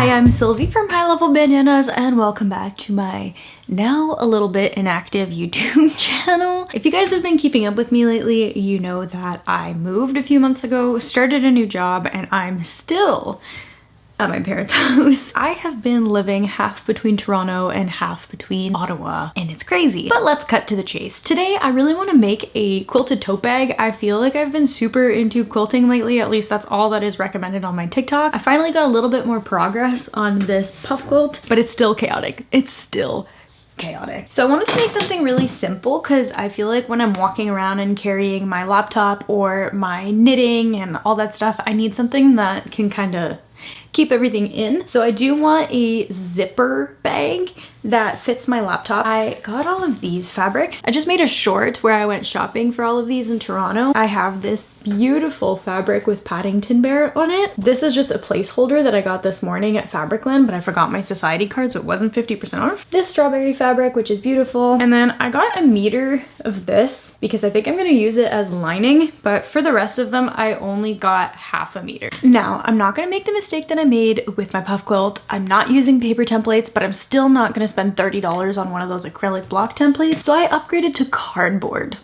Hi, I'm Sylvie from High Level Bananas and welcome back to my now a little bit inactive YouTube channel. If you guys have been keeping up with me lately, you know that I moved a few months ago, started a new job, and I'm still at my parents' house. I have been living half between Toronto and half between Ottawa, and it's crazy. But let's cut to the chase. Today, I really want to make a quilted tote bag. I feel like I've been super into quilting lately, at least that's all that is recommended on my TikTok. I finally got a little bit more progress on this puff quilt, but it's still chaotic. It's still chaotic. So I wanted to make something really simple because I feel like when I'm walking around and carrying my laptop or my knitting and all that stuff, I need something that can kind of keep everything in. So I do want a zipper bag that fits my laptop. I got all of these fabrics. I just made a short where I went shopping for all of these in Toronto. I have this beautiful fabric with Paddington Bear on it. This is just a placeholder that I got this morning at Fabricland, but I forgot my society card, so it wasn't 50% off. This strawberry fabric, which is beautiful. And then I got a meter of this because I think I'm gonna use it as lining, but for the rest of them, I only got half a meter. Now, I'm not gonna make the mistake that I made with my puff quilt. I'm not using paper templates, but I'm still not gonna spend $30 on one of those acrylic block templates. So I upgraded to cardboard.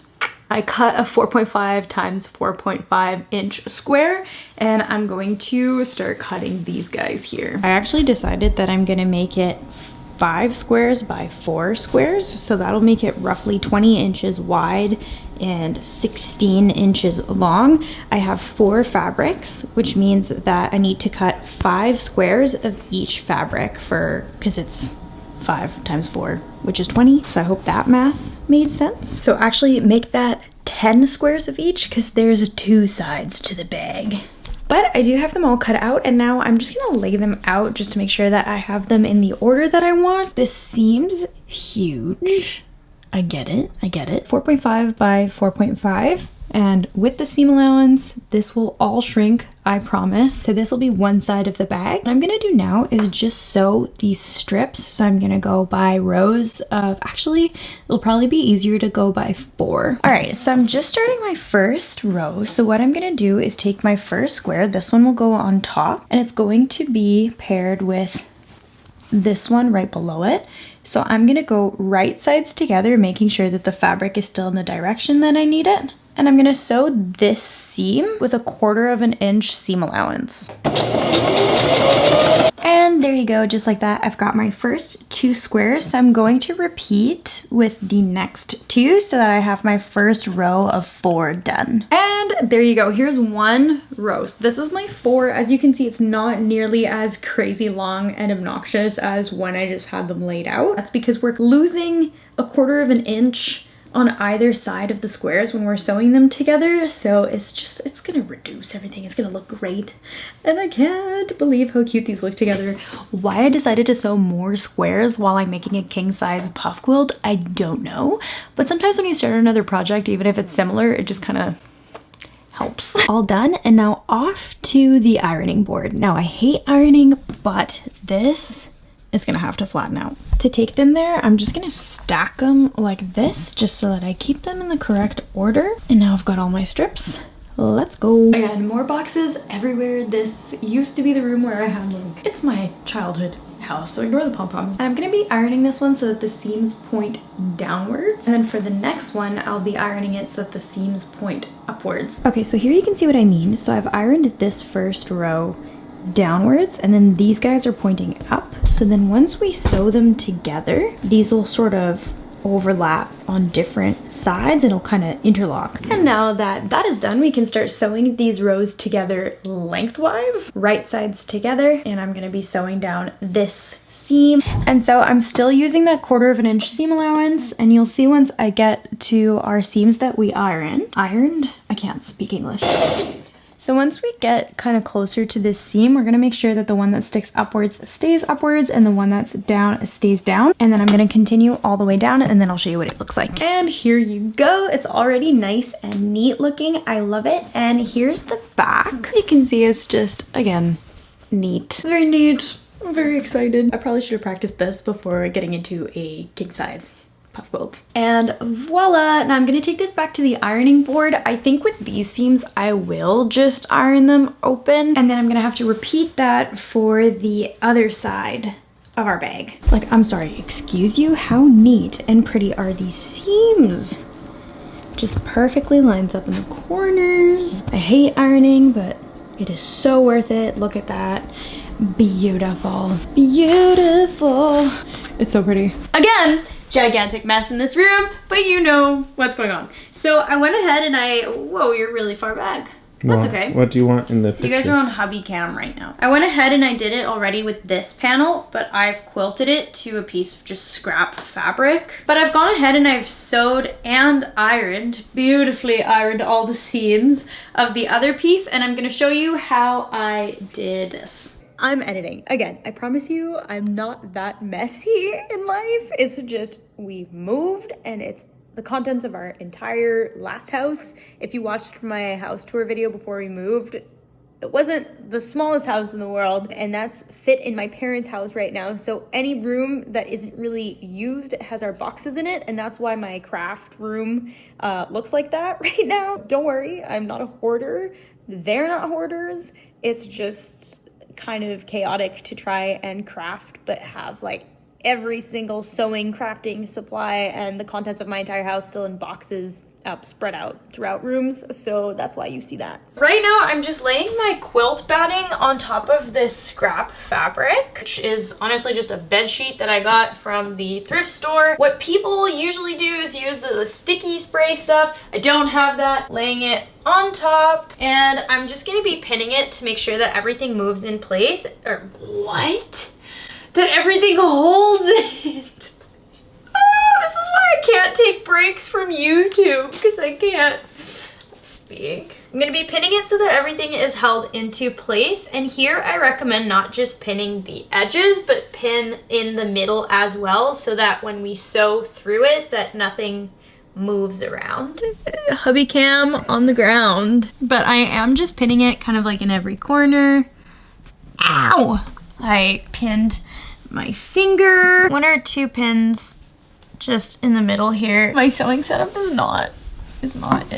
I cut a 4.5 times 4.5 inch square, and I'm going to start cutting these guys here. I actually decided that I'm gonna make it 5 squares by 4 squares, so that'll make it roughly 20 inches wide and 16 inches long. I have 4 fabrics, which means that I need to cut 5 squares of each fabric because it's 5 times 4, which is 20. So I hope that math made sense. So actually make that 10 squares of each because there's 2 sides to the bag. But I do have them all cut out, and now I'm just gonna lay them out just to make sure that I have them in the order that I want. This seems huge. I get it, 4.5 by 4.5. And with the seam allowance, this will all shrink, I promise. So this will be one side of the bag. What I'm gonna do now is just sew these strips. So I'm gonna go by rows of, actually, it'll probably be easier to go by 4. All right, so I'm just starting my first row. So what I'm gonna do is take my first square, this one will go on top, and it's going to be paired with this one right below it. So I'm gonna go right sides together, making sure that the fabric is still in the direction that I need it. And I'm gonna sew this seam with 1/4 inch seam allowance. And there you go, just like that. I've got my first 2 squares. So I'm going to repeat with the next 2 so that I have my first row of 4 done. And there you go, here's 1 row. So this is my 4. As you can see, it's not nearly as crazy long and obnoxious as when I just had them laid out. That's because we're losing 1/4 inch on either side of the squares when we're sewing them together, so it's gonna reduce everything. It's gonna look great, and I can't believe how cute these look together. Why I decided to sew more squares while I'm making a king size puff quilt, I don't know, but sometimes when you start another project, even if it's similar, it just kind of helps. All done, and now off to the ironing board. Now I hate ironing, but this is gonna have to flatten out. To take them there, I'm just gonna stack them like this just so that I keep them in the correct order. And now I've got all my strips. Let's go. I got more boxes everywhere. This used to be the room where I had like, it's my childhood house, so ignore the pom-poms. And I'm gonna be ironing this one so that the seams point downwards. And then for the next one, I'll be ironing it so that the seams point upwards. Okay, so here you can see what I mean. So I've ironed this first row downwards, and then these guys are pointing up. So then once we sew them together, these will sort of overlap on different sides and it'll kind of interlock. And now that that is done, we can start sewing these rows together lengthwise, right sides together, and I'm gonna be sewing down this seam. And so I'm still using that 1/4 inch seam allowance, and you'll see once I get to our seams that we ironed, I can't speak English. So once we get kind of closer to this seam, we're gonna make sure that the one that sticks upwards stays upwards and the one that's down stays down. And then I'm gonna continue all the way down, and then I'll show you what it looks like. And here you go. It's already nice and neat looking. I love it. And here's the back. As you can see, it's just, again, neat. Very neat. I'm very excited. I probably should have practiced this before getting into a king size puff quilt. And voila. Now I'm gonna take this back to the ironing board. I think with these seams, I will just iron them open. And then I'm gonna have to repeat that for the other side of our bag. Like, I'm sorry, excuse you? How neat and pretty are these seams? Just perfectly lines up in the corners. I hate ironing, but it is so worth it. Look at that. Beautiful. Beautiful. It's so pretty. Again, gigantic mess in this room, but you know what's going on. So I went ahead and whoa, you're really far back. That's okay. What do you want in the picture? You guys are on hubby cam right now. I went ahead and I did it already with this panel, but I've quilted it to a piece of just scrap fabric. But I've gone ahead and I've sewed and ironed, beautifully ironed all the seams of the other piece, and I'm gonna show you how I did this. I'm editing. Again, I promise you, I'm not that messy in life. It's just, we moved and it's the contents of our entire last house. If you watched my house tour video before we moved, it wasn't the smallest house in the world, and that's fit in my parents' house right now. So any room that isn't really used has our boxes in it, and that's why my craft room looks like that right now. Don't worry, I'm not a hoarder. They're not hoarders. It's just kind of chaotic to try and craft, but have like every single sewing, crafting supply and the contents of my entire house still in boxes spread out throughout rooms. So that's why you see that. Right now, I'm just laying my quilt batting on top of this scrap fabric, which is honestly just a bed sheet that I got from the thrift store. What people usually do is use the sticky spray stuff. I don't have that. Laying it on top, and I'm just gonna be pinning it to make sure that everything moves in place. Or what? That everything holds it. Oh, this is why I can't take breaks from YouTube, because I can't speak. I'm gonna be pinning it so that everything is held into place, and here I recommend not just pinning the edges, but pin in the middle as well, so that when we sew through it, that nothing moves around. Hubby cam on the ground, but I am just pinning it kind of like in every corner. Ow! I pinned my finger. 1 or 2 pins just in the middle here. My sewing setup is not it. It's not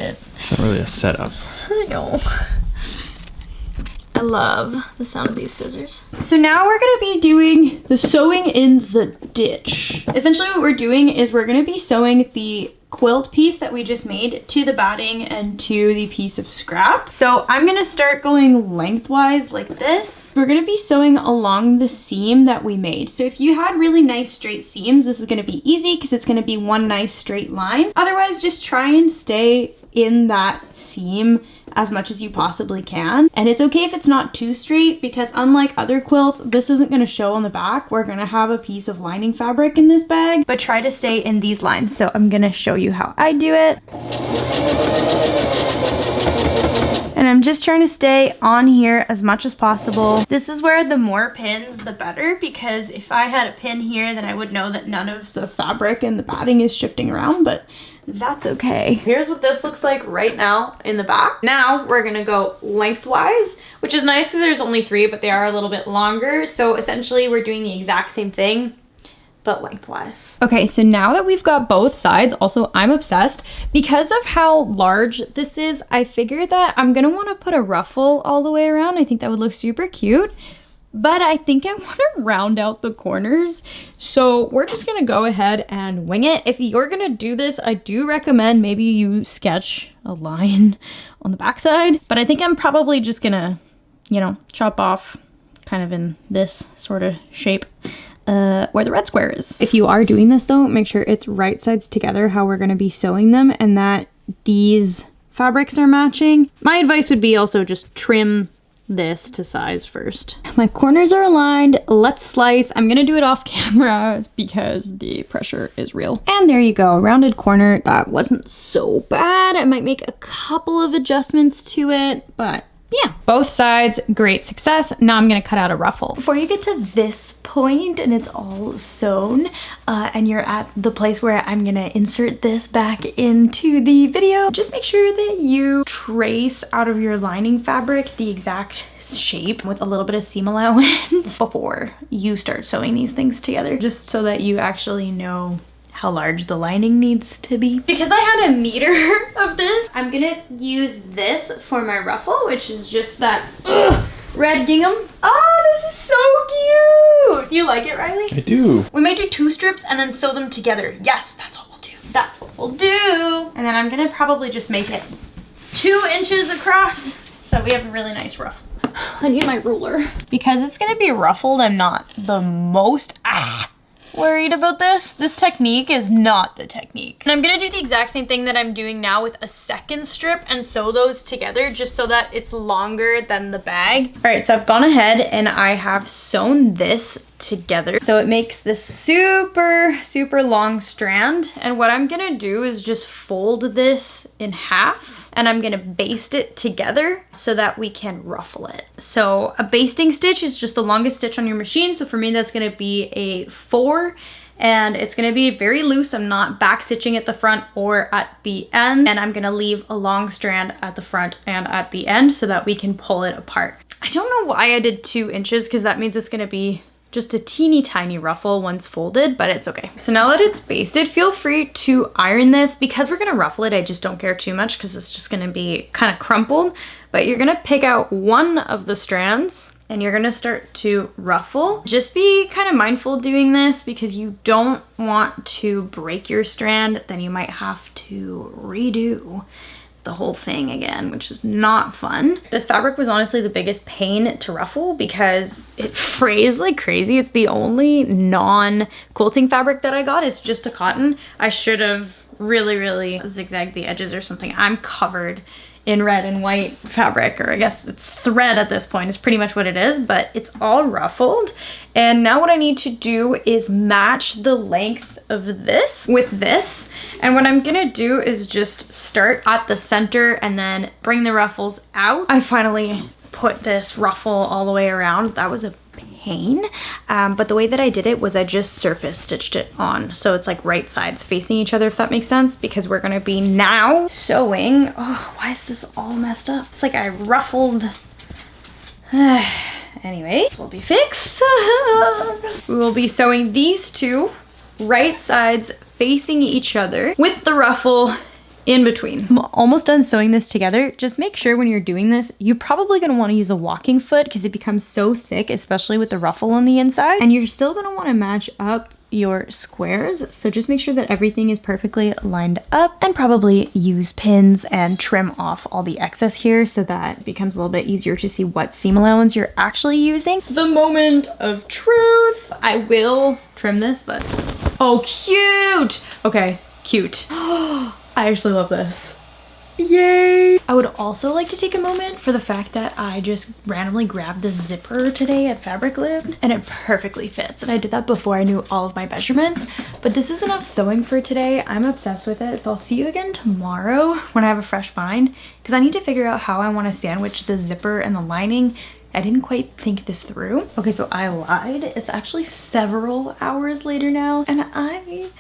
really a setup. I know. I love the sound of these scissors. So now we're gonna be doing the sewing in the ditch. Essentially what we're doing is we're gonna be sewing the quilt piece that we just made to the batting and to the piece of scrap. So I'm gonna start going lengthwise like this. We're gonna be sewing along the seam that we made. So if you had really nice straight seams, this is gonna be easy because it's gonna be one nice straight line. Otherwise, just try and stay in that seam as much as you possibly can. And it's okay if it's not too straight, because unlike other quilts, this isn't gonna show on the back. We're gonna have a piece of lining fabric in this bag, but try to stay in these lines. So I'm gonna show you how I do it. And I'm just trying to stay on here as much as possible. This is where the more pins, the better, because if I had a pin here, then I would know that none of the fabric and the batting is shifting around, but that's okay. Here's what this looks like right now in the back. Now we're gonna go lengthwise, which is nice because there's only 3, but they are a little bit longer. So essentially we're doing the exact same thing, but lengthwise. Okay, so now that we've got both sides, also I'm obsessed. Because of how large this is, I figured that I'm gonna wanna put a ruffle all the way around. I think that would look super cute. But I think I want to round out the corners. So we're just going to go ahead and wing it. If you're going to do this, I do recommend maybe you sketch a line on the backside. But I think I'm probably just going to, you know, chop off kind of in this sort of shape where the red square is. If you are doing this though, make sure it's right sides together how we're going to be sewing them, and that these fabrics are matching. My advice would be also just trim this to size first. My corners are aligned. Let's slice. I'm gonna do it off camera because the pressure is real. And there you go, rounded corner. That wasn't so bad. I might make a couple of adjustments to it, but yeah, both sides, great success. Now I'm gonna cut out a ruffle. Before you get to this point and it's all sewn and you're at the place where I'm gonna insert this back into the video, just make sure that you trace out of your lining fabric the exact shape with a little bit of seam allowance before you start sewing these things together, just so that you actually know how large the lining needs to be. Because I had a meter of this, I'm gonna use this for my ruffle, which is just that red gingham. Oh, this is so cute. You like it, Riley? I do. We might do 2 strips and then sew them together. Yes, that's what we'll do. That's what we'll do. And then I'm gonna probably just make it 2 inches across so we have a really nice ruffle. I need my ruler. Because it's gonna be ruffled, I'm not the most worried about this. This technique is not the technique. And I'm gonna do the exact same thing that I'm doing now with a second strip and sew those together just so that it's longer than the bag. All right, so I've gone ahead and I have sewn this together. So it makes this super, super long strand. And what I'm gonna do is just fold this in half and I'm gonna baste it together so that we can ruffle it. So a basting stitch is just the longest stitch on your machine. So for me, that's gonna be a 4 and it's gonna be very loose. I'm not back stitching at the front or at the end. And I'm gonna leave a long strand at the front and at the end so that we can pull it apart. I don't know why I did 2 inches because that means it's gonna be just a teeny tiny ruffle once folded, but it's okay. So now that it's basted, feel free to iron this. Because we're gonna ruffle it, I just don't care too much because it's just gonna be kind of crumpled. But you're gonna pick out one of the strands and you're gonna start to ruffle. Just be kind of mindful doing this because you don't want to break your strand, then you might have to redo the whole thing again, which is not fun. This fabric was honestly the biggest pain to ruffle because it frays like crazy. It's the only non-quilting fabric that I got. It's just a cotton. I should have really zigzagged the edges or something. I'm covered in red and white fabric, or I guess it's thread at this point. It's pretty much what it is, but it's all ruffled. And now what I need to do is match the length of this with this. And what I'm gonna do is just start at the center and then bring the ruffles out. I finally put this ruffle all the way around. That was a pain, but the way that I did it was I just surface stitched it on. So it's like right sides facing each other, if that makes sense, because we're gonna be now sewing. Oh, why is this all messed up? It's like I ruffled. Anyway, this will be fixed. We will be sewing these 2 right sides facing each other with the ruffle in between. I'm almost done sewing this together. Just make sure when you're doing this, you're probably gonna wanna use a walking foot because it becomes so thick, especially with the ruffle on the inside. And you're still gonna wanna match up your squares. So just make sure that everything is perfectly lined up and probably use pins and trim off all the excess here so that it becomes a little bit easier to see what seam allowance you're actually using. The moment of truth. I will trim this, but oh, cute. Okay, cute. I actually love this. Yay! I would also like to take a moment for the fact that I just randomly grabbed the zipper today at Fabric Lib and it perfectly fits. And I did that before I knew all of my measurements, but this is enough sewing for today. I'm obsessed with it. So I'll see you again tomorrow when I have a fresh bind because I need to figure out how I want to sandwich the zipper and the lining. I didn't quite think this through. Okay, so I lied. It's actually several hours later now and I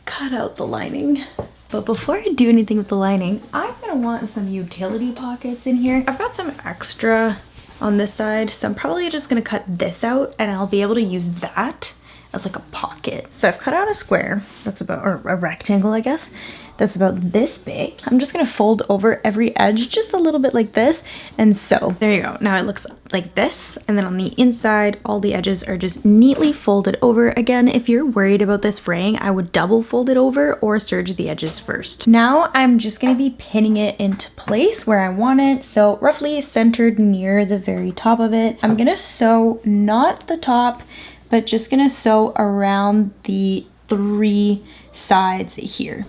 cut out the lining. But before I do anything with the lining, I'm gonna want some utility pockets in here. I've got some extra on this side, so I'm probably just gonna cut this out and I'll be able to use that as like a pocket. So I've cut out a square that's about, or a rectangle, I guess, that's about this big. I'm just gonna fold over every edge just a little bit like this and sew. There you go. Now it looks like this. And then on the inside, all the edges are just neatly folded over. Again, if you're worried about this fraying, I would double fold it over or serge the edges first. Now I'm just gonna be pinning it into place where I want it. So roughly centered near the very top of it. I'm gonna sew not the top, but just gonna sew around the 3 sides here.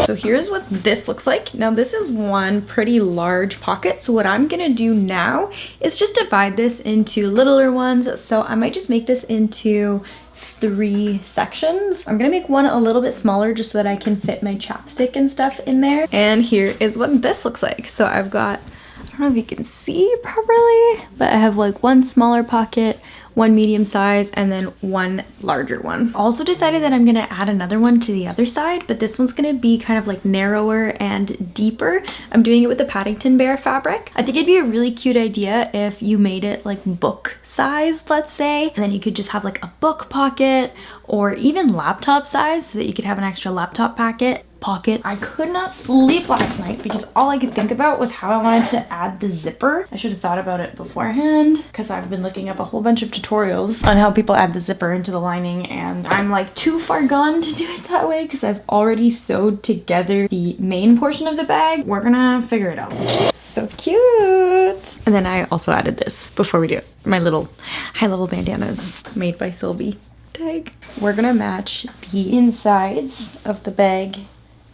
So here's what this looks like. Now this is one pretty large pocket. So what I'm gonna do now is just divide this into littler ones. So I might just make this into 3 sections. I'm gonna make one a little bit smaller just so that I can fit my chapstick and stuff in there. And here is what this looks like. So I've got, I don't know if you can see properly, but I have like one smaller pocket, one medium size, and then one larger one. Also decided that I'm gonna add another one to the other side, but this one's gonna be kind of like narrower and deeper. I'm doing it with the Paddington Bear fabric. I think it'd be a really cute idea if you made it like book size, let's say, and then you could just have like a book pocket or even laptop size so that you could have an extra laptop pocket. I could not sleep last night because all I could think about was how I wanted to add the zipper. I should have thought about it beforehand because I've been looking up a whole bunch of tutorials on how people add the zipper into the lining, and I'm like too far gone to do it that way because I've already sewed together the main portion of the bag. We're gonna figure it out. So cute. And then I also added this before we do it. My little high-level bandanas made by Sylvie tag. We're gonna match the insides of the bag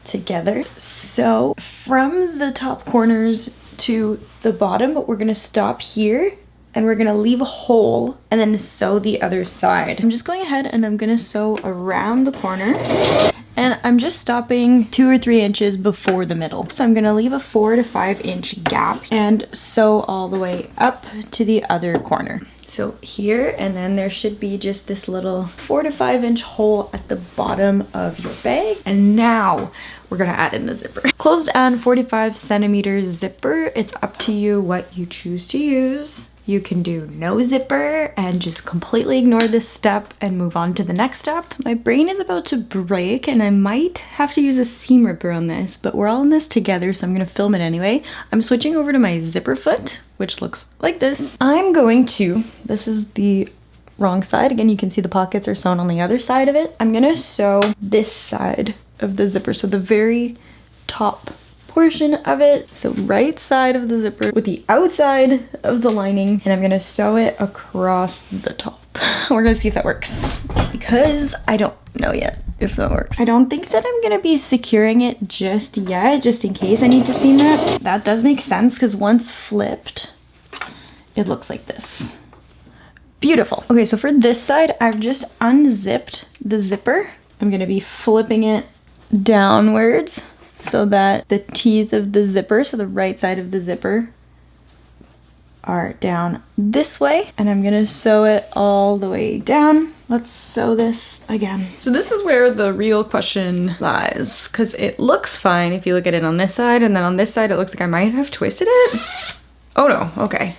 together. So from the top corners to the bottom, we're gonna stop here and we're gonna leave a hole and then sew the other side. I'm just going ahead and I'm gonna sew around the corner, and I'm just stopping 2 or 3 inches before the middle. So I'm gonna leave a 4 to 5 inch gap and sew all the way up to the other corner. So here, and then there should be just this little 4 to 5 inch hole at the bottom of your bag. And now we're gonna add in the zipper. Closed and 45 centimeter zipper. It's up to you what you choose to use. You can do no zipper and just completely ignore this step and move on to the next step. My brain is about to break and I might have to use a seam ripper on this, but we're all in this together, so I'm gonna film it anyway. I'm switching over to my zipper foot, which looks like this. I'm going to, this is the wrong side. Again, you can see the pockets are sewn on the other side of it. I'm gonna sew this side of the zipper, so the very top portion of it. So right side of the zipper with the outside of the lining, and I'm gonna sew it across the top. We're gonna see if that works because I don't know yet if that works. I don't think that I'm gonna be securing it just yet, just in case I need to seam that. That does make sense because once flipped, it looks like this. Beautiful. Okay, so for this side, I've just unzipped the zipper. I'm gonna be flipping it downwards so that the teeth of the zipper, so the right side of the zipper, are down this way. And I'm gonna sew it all the way down. Let's sew this again. So this is where the real question lies, because it looks fine if you look at it on this side, and then on this side it looks like I might have twisted it. Oh no, okay.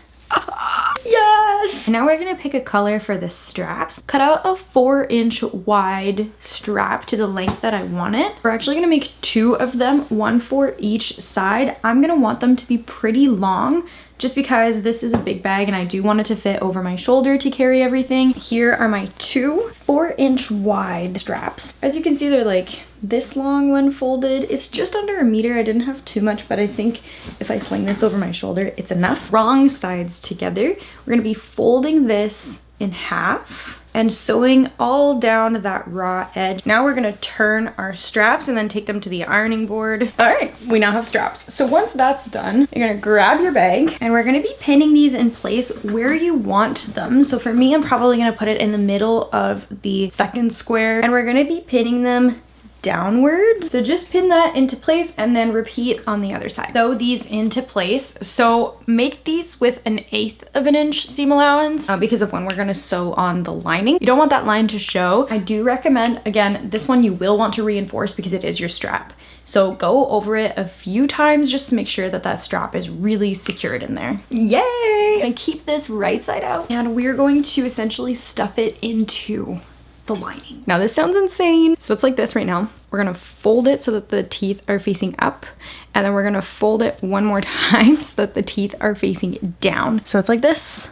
Yes! Now we're gonna pick a color for the straps. Cut out a 4 inch wide strap to the length that I want it. We're actually gonna make 2 of them, 1 for each side. I'm gonna want them to be pretty long just because this is a big bag and I do want it to fit over my shoulder to carry everything. Here are my 2 4 inch wide straps. As you can see, they're like this long when folded. It's just under a meter. I didn't have too much, but I think if I sling this over my shoulder, it's enough. Wrong sides together. We're gonna be folding this in half and sewing all down that raw edge. Now we're gonna turn our straps and then take them to the ironing board. All right, we now have straps. So once that's done, you're gonna grab your bag and we're gonna be pinning these in place where you want them. So for me, I'm probably gonna put it in the middle of the second square, and we're gonna be pinning them downwards. So just pin that into place and then repeat on the other side. Sew these into place. So make these with 1/8 of an inch seam allowance because of when we're gonna sew on the lining. You don't want that line to show. I do recommend, again, this one you will want to reinforce because it is your strap. So go over it a few times just to make sure that that strap is really secured in there. Yay! And keep this right side out, and we're going to essentially stuff it into the lining. Now this sounds insane. So it's like this right now. We're gonna fold it so that the teeth are facing up, and then we're gonna fold it one more time so that the teeth are facing down. So it's like this.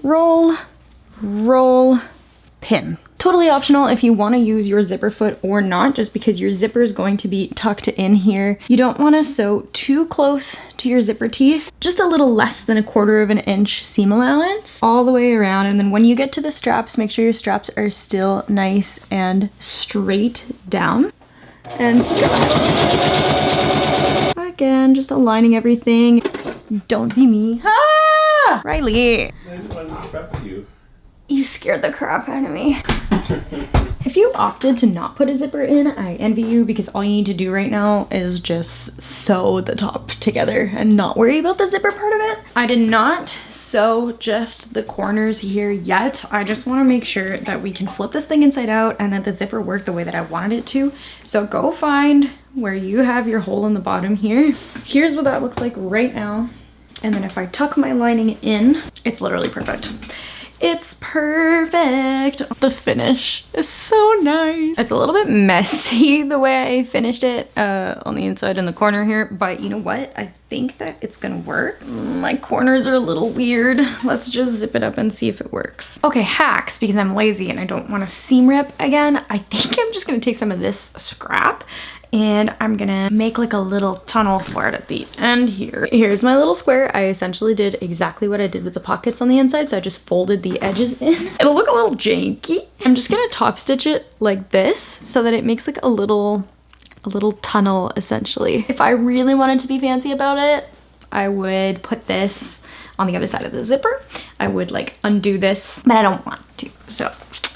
Roll, roll, pin. Totally optional if you want to use your zipper foot or not, just because your zipper is going to be tucked in here. You don't want to sew too close to your zipper teeth, just a little less than 1/4 of an inch seam allowance all the way around. And then when you get to the straps, make sure your straps are still nice and straight down. And go ahead. Again, just aligning everything. Don't be me. Ah! Riley. I didn't want to interrupt you. You scared the crap out of me. If you opted to not put a zipper in, I envy you, because all you need to do right now is just sew the top together and not worry about the zipper part of it. I did not sew just the corners here yet. I just want to make sure that we can flip this thing inside out and that the zipper worked the way that I wanted it to. So go find where you have your hole in the bottom here. Here's what that looks like right now. And then if I tuck my lining in, it's literally perfect. It's perfect. The finish is so nice. It's a little bit messy the way I finished it on the inside in the corner here, but you know what? I think that it's gonna work. My corners are a little weird. Let's just zip it up and see if it works. Okay, hacks, because I'm lazy and I don't want to seam rip again. I think I'm just gonna take some of this scrap and I'm gonna make like a little tunnel for it at the end here. Here's my little square. I essentially did exactly what I did with the pockets on the inside, so I just folded the edges in. It'll look a little janky. I'm just gonna top stitch it like this so that it makes like a little tunnel essentially. If I really wanted to be fancy about it, I would put this on the other side of the zipper. I would like undo this, but I don't want to, so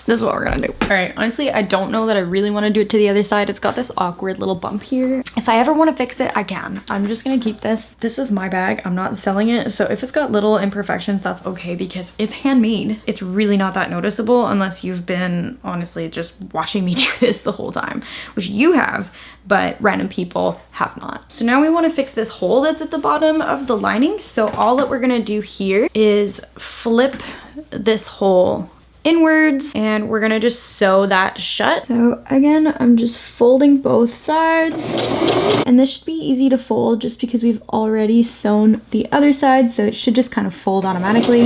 this is what we're gonna do. All right, honestly, I don't know that I really want to do it to the other side. It's got this awkward little bump here. If I ever want to fix it, I can. I'm just gonna keep this. This is my bag. I'm not selling it. So if it's got little imperfections, that's okay because it's handmade. It's really not that noticeable unless you've been honestly just watching me do this the whole time, which you have, but random people have not. So now we want to fix this hole that's at the bottom of the lining. So all that we're gonna do here is flip this hole inwards and we're gonna just sew that shut. So again, I'm just folding both sides and this should be easy to fold just because we've already sewn the other side, so it should just kind of fold automatically.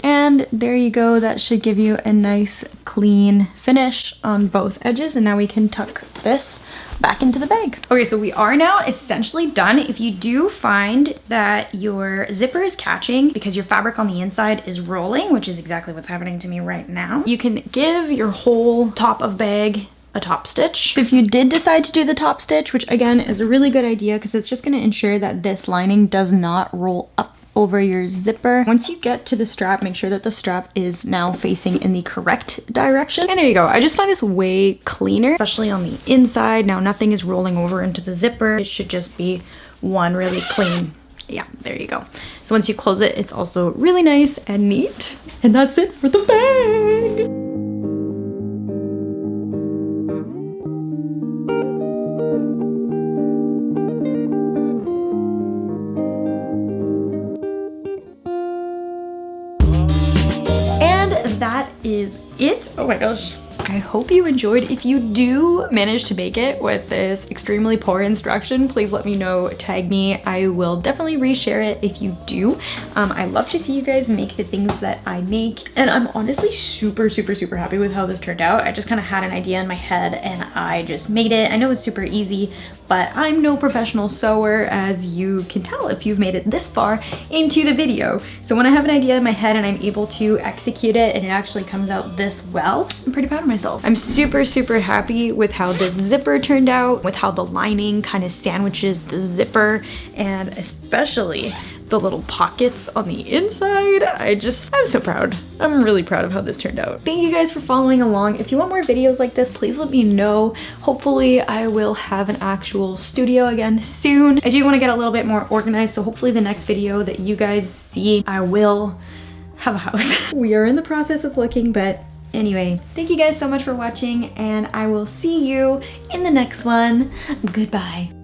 And there you go, that should give you a nice clean finish on both edges, and now we can tuck this back into the bag. Okay, so we are now essentially done. If you do find that your zipper is catching because your fabric on the inside is rolling, which is exactly what's happening to me right now, you can give your whole top of bag a top stitch. So if you did decide to do the top stitch, which again is a really good idea because it's just going to ensure that this lining does not roll up over your zipper. Once you get to the strap, make sure that the strap is now facing in the correct direction. And there you go. I just find this way cleaner, especially on the inside. Now nothing is rolling over into the zipper. It should just be one really clean. Yeah, there you go. So once you close it, it's also really nice and neat. And that's it for the bag. That is it. Oh my gosh. I hope you enjoyed. If you do manage to make it with this extremely poor instruction, please let me know, tag me. I will definitely reshare it if you do. I love to see you guys make the things that I make, and I'm honestly super happy with how this turned out. I just kind of had an idea in my head and I just made it. I know it's super easy, but I'm no professional sewer, as you can tell if you've made it this far into the video. So when I have an idea in my head and I'm able to execute it and it actually comes out this well, I'm pretty proud of myself. I'm super happy with how this zipper turned out, with how the lining kind of sandwiches the zipper, and especially the little pockets on the inside. I'm so proud. I'm really proud of how this turned out. Thank you guys for following along. If you want more videos like this, please let me know. Hopefully I will have an actual studio again soon. I do want to get a little bit more organized, so hopefully the next video that you guys see, I will have a house. We are in the process of looking, but anyway, thank you guys so much for watching, and I will see you in the next one. Goodbye.